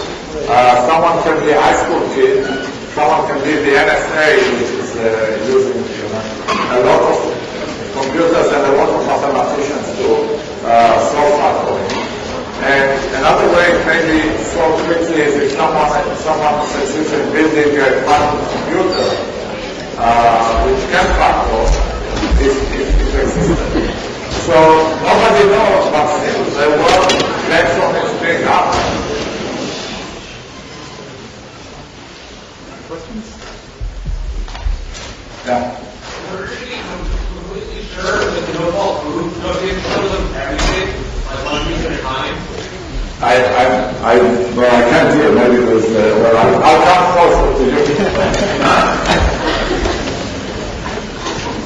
S2: Someone can be a high school kid, someone can be the NSA, which is using a lot of computers and a lot of mathematicians to solve factoring. And another way it may be solved quickly is if someone succeeds in building a quantum computer which can factor if it existed. So nobody knows, but still the world depends on its being up. Questions? Yeah.
S5: We're going to be completely sure that the no-fault proof shows them everything, like 1 piece at a time.
S2: Well, I can't hear. Maybe there's, I'll come closer to you.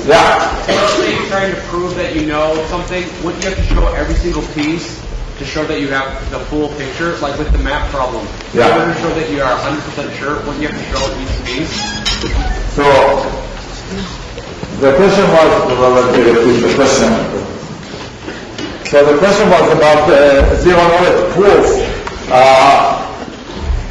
S2: Yeah.
S5: Let's say you're trying to prove that you know something. Wouldn't you have to show every single piece to show that you have the full picture? Like with the map problem.
S2: Yeah.
S5: In order to show that you are 100% sure, wouldn't you have to show each piece?
S2: So, the question was, let me repeat the question. So the question was about zero-knowledge proof.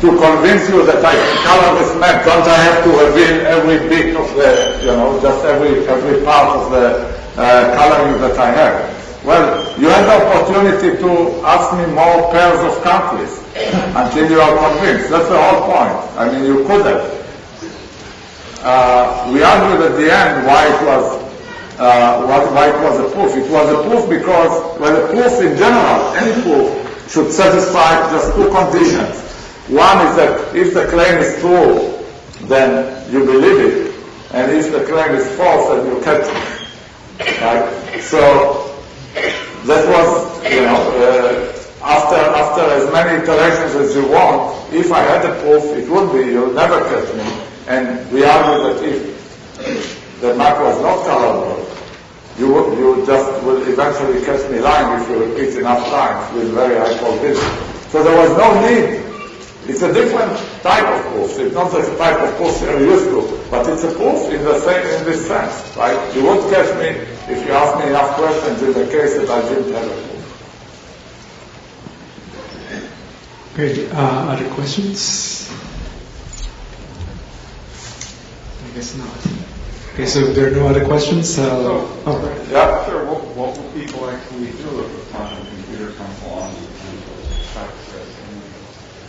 S2: To convince you that I can color this map, don't I have to reveal every bit of the, just every part of the coloring that I have? Well, you have the opportunity to ask me more pairs of countries until you are convinced. That's the whole point. I mean, you could have. We argued at the end why it was a proof. It was a proof because, well, a proof in general, any proof, should satisfy just two conditions. One is that if the claim is true, then you believe it, and if the claim is false, then you catch it. Right? So that was, after as many iterations as you want, if I had a proof, it would be, you'll never catch me. And we argued that if the map was not colorable, you just will eventually catch me lying if you repeat enough times with very high probability. So there was no need. It's a different type of proof. It's not the type of proof you're used to, but it's a proof in this sense, right? You would catch me if you ask me enough questions in the case that I didn't have a proof.
S1: Okay, other questions? I guess not. Okay, so if there are no other questions,
S2: Yeah.
S6: Sure. What will people actually do if a quantum computer comes along and tracks this?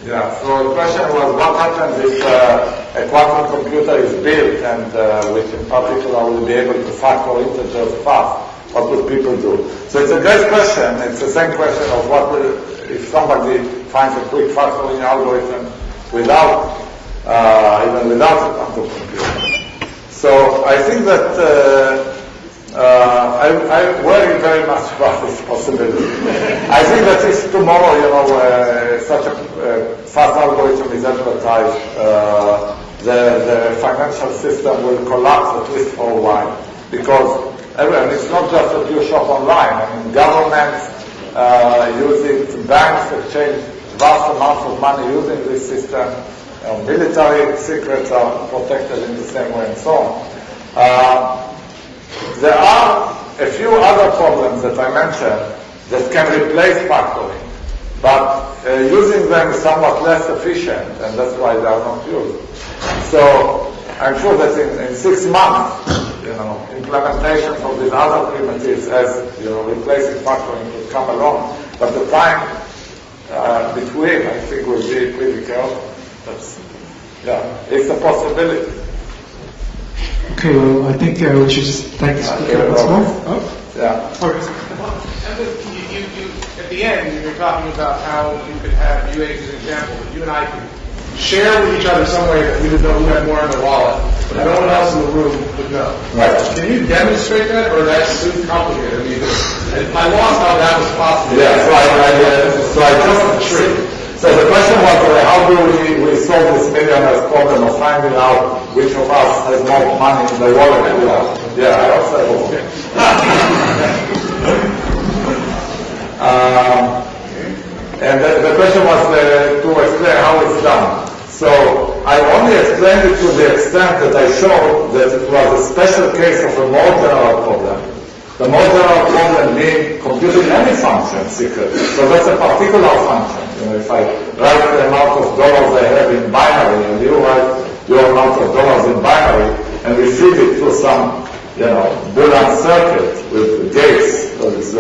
S2: Yeah, so the question was what happens if a quantum computer is built and which in particular will be able to factor integers fast? What would people do? So it's a great question. It's the same question of what will, if somebody finds a quick factoring algorithm without, even without a quantum computer. So I think that I worry very much about this possibility. I think that if tomorrow, such a fast algorithm is advertised, the financial system will collapse, at least for a while, because it's not just that you shop online. I mean, governments use it, banks exchange vast amounts of money using this system. Military secrets are protected in the same way, and so on. There are a few other problems that I mentioned that can replace factoring, but using them is somewhat less efficient, and that's why they are not used. So I'm sure that in 6 months, implementations of these other primitives as replacing factoring will come along, but the time between, I think, will be critical. It's a possibility.
S1: Okay, well, I think we should just thank the speaker once more.
S2: Yeah.
S5: At the end, you're talking about how you could have UA as an example, that you and I could share with each other some way that we would know who had more in the wallet, but no one else in the room would know.
S2: Right.
S5: Can you demonstrate that, or that's too complicated? I mean, I lost how that was possible.
S2: Yeah, so the question was, how do we solve this millionaire's problem of finding out which of us has more money in the wallet? Yeah, I also and the question was to explain how it's done. So I only explained it to the extent that I showed that it was a special case of a more general problem. The more general problem being computing any function secretly. So that's a particular function. If I write the amount of dollars I have in binary, and you write your amount of dollars in binary, and we feed it through some, Boolean circuit with gates, with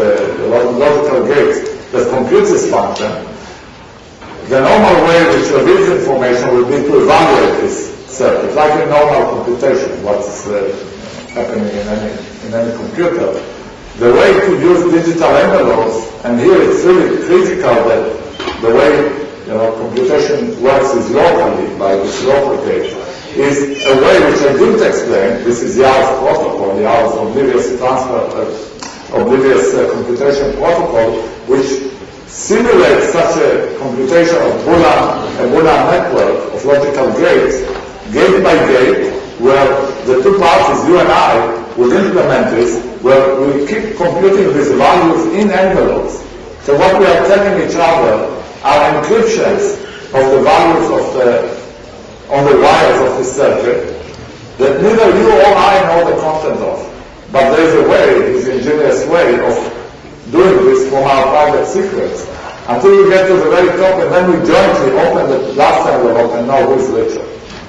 S2: logical gates that computes this function, the normal way which reveals information will be to evaluate this circuit, like in normal computation, what's happening in any computer. The way to use digital envelopes, and here it's really critical that the way computation works is locally, by this local gate, is a way which I didn't explain. This is Yar's protocol, Yar's oblivious computation protocol, which simulates such a computation of a Boolean network of logical gates, gate by gate, where the two parties, you and I, will implement this, where we keep computing these values in envelopes. So what we are telling each other are encryptions of the values on the wires of the circuit that neither you or I know the content of. But there is a way, this ingenious way of doing this from our private secrets until we get to the very top, and then we jointly open the last envelope and know who is richer.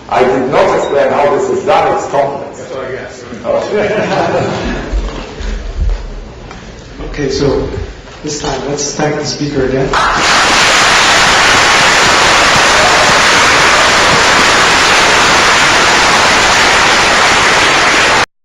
S2: I did not explain how this is done, it's complex.
S5: That's what I guess.
S1: Okay, so this time let's thank the speaker again.